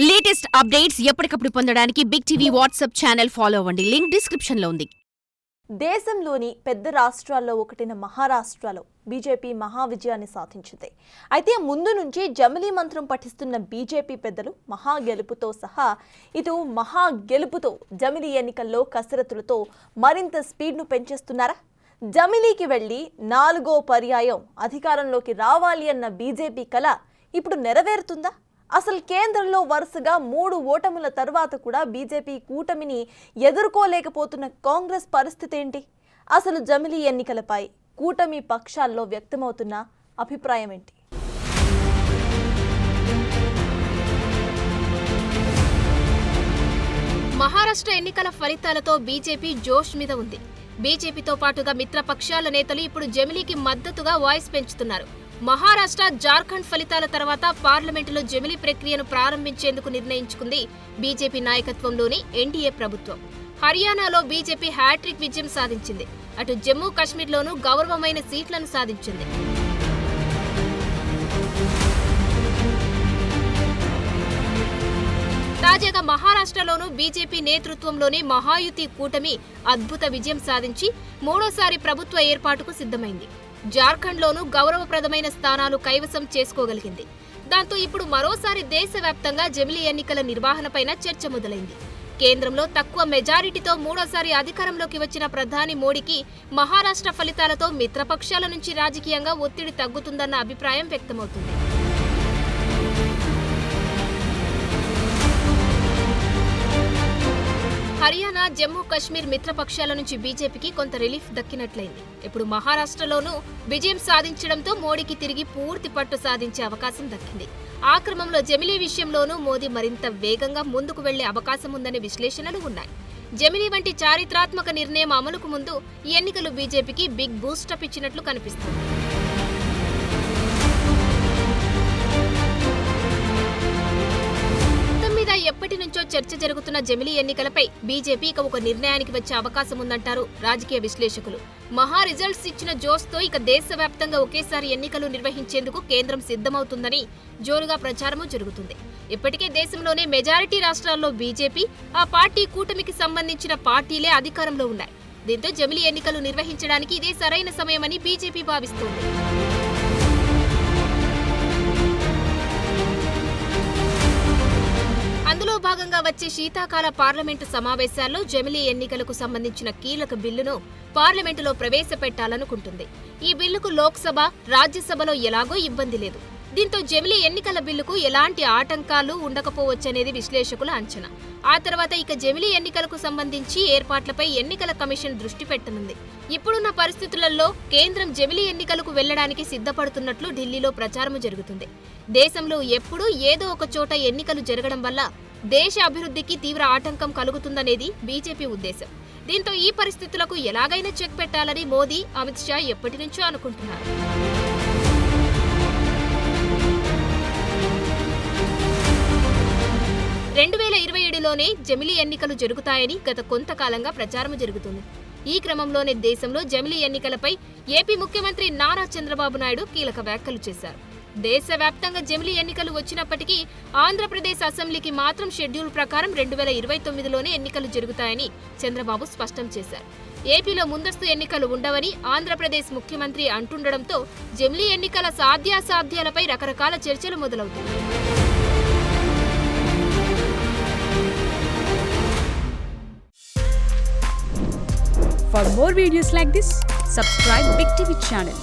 Latest updates ఎప్పటికప్పుడు పొందడానికి big TV WhatsApp channel follow అవ్వండి. లింక్ డిస్క్రిప్షన్ లో ఉంది. దేశంలోని పెద్ద రాష్ట్రాల్లో ఒకటైన మహారాష్ట్రలో బీజేపీ మహా విజయాన్ని సాధించింది. అయితే ముందు నుంచి జమిలీ మంత్రం పఠిస్తున్న బీజేపీ పెద్దలు మహా గెలుపుతో సహా ఇటు మహా గెలుపుతో జమిలీ ఎన్నికల్లో కసరత్తులతో మరింత స్పీడ్ను పెంచేస్తున్నారా? జమిలీకి వెళ్లి 4వ పర్యాయం అధికారంలోకి రావాలి అన్న బీజేపీ కల ఇప్పుడు నెరవేరుతుందా? అసలు కేంద్రంలో వరుసగా 3 ఓటముల తర్వాత కూడా బీజేపీ కూటమిని ఎదుర్కోలేకపోతున్న కాంగ్రెస్ పరిస్థితి ఏంటి? అసలు జమిలీ ఎన్నికలపై కూటమి పక్షాల్లో వ్యక్తమవుతున్న అభిప్రాయం ఏంటి? మహారాష్ట్ర ఎన్నికల ఫలితాలతో బీజేపీ జోష్ మీద ఉంది. బీజేపీతో పాటుగా మిత్రపక్షాల నేతలు ఇప్పుడు జమిలీకి మద్దతుగా వాయిస్ పెంచుతున్నారు. మహారాష్ట్ర, జార్ఖండ్ ఫలితాల తర్వాత పార్లమెంటులో జమిలీ ప్రక్రియను ప్రారంభించేందుకు నిర్ణయించుకుంది బీజేపీ నాయకత్వంలోని ఎన్డీఏ ప్రభుత్వం. హర్యానాలో బీజేపీ హ్యాట్రిక్ విజయం సాధించింది. అటు జమ్మూ కాశ్మీర్లోనూ గౌరవమైన సీట్లను సాధించింది. తాజాగా మహారాష్ట్రలోనూ బీజేపీ నేతృత్వంలోని మహాయుతి కూటమి అద్భుత విజయం సాధించి 3వసారి ప్రభుత్వ ఏర్పాటుకు సిద్ధమైంది. జార్ఖండ్లోనూ గౌరవప్రదమైన స్థానాలు కైవసం చేసుకోగలిగింది. దాంతో ఇప్పుడు మరోసారి దేశవ్యాప్తంగా జమిలీ ఎన్నికల నిర్వహణపైన చర్చ మొదలైంది. కేంద్రంలో తక్కువ మెజారిటీతో 3వసారి అధికారంలోకి వచ్చిన ప్రధాని మోడీకి మహారాష్ట్ర ఫలితాలతో మిత్రపక్షాల నుంచి రాజకీయంగా ఒత్తిడి తగ్గుతుందన్న అభిప్రాయం వ్యక్తమవుతుంది. హర్యానా, జమ్మూ కాశ్మీర్ మిత్రపక్షాల నుంచి బీజేపీకి కొంత రిలీఫ్ దక్కినట్లయింది. ఇప్పుడు మహారాష్ట్రలోనూ విజయం సాధించడంతో మోడీకి తిరిగి పూర్తి పట్టు సాధించే అవకాశం దక్కింది. ఆ క్రమంలో జమిలీ విషయంలోనూ మోదీ మరింత వేగంగా ముందుకు వెళ్లే అవకాశం ఉందనే విశ్లేషణలు ఉన్నాయి. జమిలీ వంటి చారిత్రాత్మక నిర్ణయం అమలుకు ముందు ఈ ఎన్నికలు బీజేపీకి బిగ్ బూస్టప్ ఇచ్చినట్లు కనిపిస్తుంది. ఎప్పటి నుంచో చర్చ జరుగుతున్న జమిలీ ఎన్నికలపై బీజేపీ ఇక ఒక నిర్ణయానికి వచ్చే అవకాశం ఉందంటారు రాజకీయ విశ్లేషకులు. మహా రిజల్ట్స్ ఇచ్చిన జోష్తో ఇక దేశవ్యాప్తంగా ఒకేసారి ఎన్నికలు నిర్వహించేందుకు కేంద్రం సిద్ధమవుతుందని జోరుగా ప్రచారము జరుగుతుంది. ఇప్పటికే దేశంలోనే మెజారిటీ రాష్ట్రాల్లో బీజేపీ, ఆ పార్టీ కూటమికి సంబంధించిన పార్టీలే అధికారంలో ఉన్నాయి. దీంతో జమిలీ ఎన్నికలు నిర్వహించడానికి ఇదే సరైన సమయమని బీజేపీ భావిస్తోంది. అందులో భాగంగా వచ్చే శీతాకాల పార్లమెంటు సమావేశాల్లో జమిలీ ఎన్నికలకు సంబంధించిన కీలక బిల్లును పార్లమెంటులో ప్రవేశపెట్టాలనుకుంటుంది. ఈ బిల్లుకు లోక్సభ, రాజ్యసభలో ఎలాగో ఇబ్బంది లేదు. దీంతో జమిలీ ఎన్నికల బిల్లుకు ఎలాంటి ఆటంకాలు ఉండకపోవచ్చనేది విశ్లేషకుల అంచనా. ఆ తర్వాత ఇక జమిలీ ఎన్నికలకు సంబంధించి ఏర్పాట్లపై ఎన్నికల కమిషన్ దృష్టి పెట్టనుంది. ఇప్పుడున్న పరిస్థితులలో కేంద్రం జమిలీ ఎన్నికలకు వెళ్లడానికి సిద్ధపడుతున్నట్లు ఢిల్లీలో ప్రచారము జరుగుతుంది. దేశంలో ఎప్పుడూ ఏదో ఒక చోట ఎన్నికలు జరగడం వల్ల దేశ అభివృద్ధికి తీవ్ర ఆటంకం కలుగుతుందనేది బీజేపీ ఉద్దేశం. దీంతో ఈ పరిస్థితులకు ఎలాగైనా చెక్ పెట్టాలని మోదీ, అమిత్ షా ఎప్పటి నుంచో అనుకుంటున్నారు. లోనే జమిలీ ఎన్నికలు జరుగుతాయని గత కొంతకాలంగా ప్రచారం జరుగుతుంది. ఈ క్రమంలోనే దేశంలో జమిలీ ఎన్నికలపై ఏపీ ముఖ్యమంత్రి నారా చంద్రబాబు నాయుడు కీలక వ్యాఖ్యలు చేశారు. దేశవ్యాప్తంగా జమిలీ ఎన్నికలు వచ్చినప్పటికీ ఆంధ్రప్రదేశ్ అసెంబ్లీకి మాత్రం షెడ్యూల్ ప్రకారం 2029లోనే ఎన్నికలు జరుగుతాయని చంద్రబాబు స్పష్టం చేశారు. ఏపీలో ముందస్తు ఎన్నికలు ఉండవని ఆంధ్రప్రదేశ్ ముఖ్యమంత్రి అంటుండడంతో జమిలీ ఎన్నికల సాధ్యాసాధ్యాలపై రకరకాల చర్చలు మొదలవుతున్నాయి. For more videos like this, subscribe Big TV channel.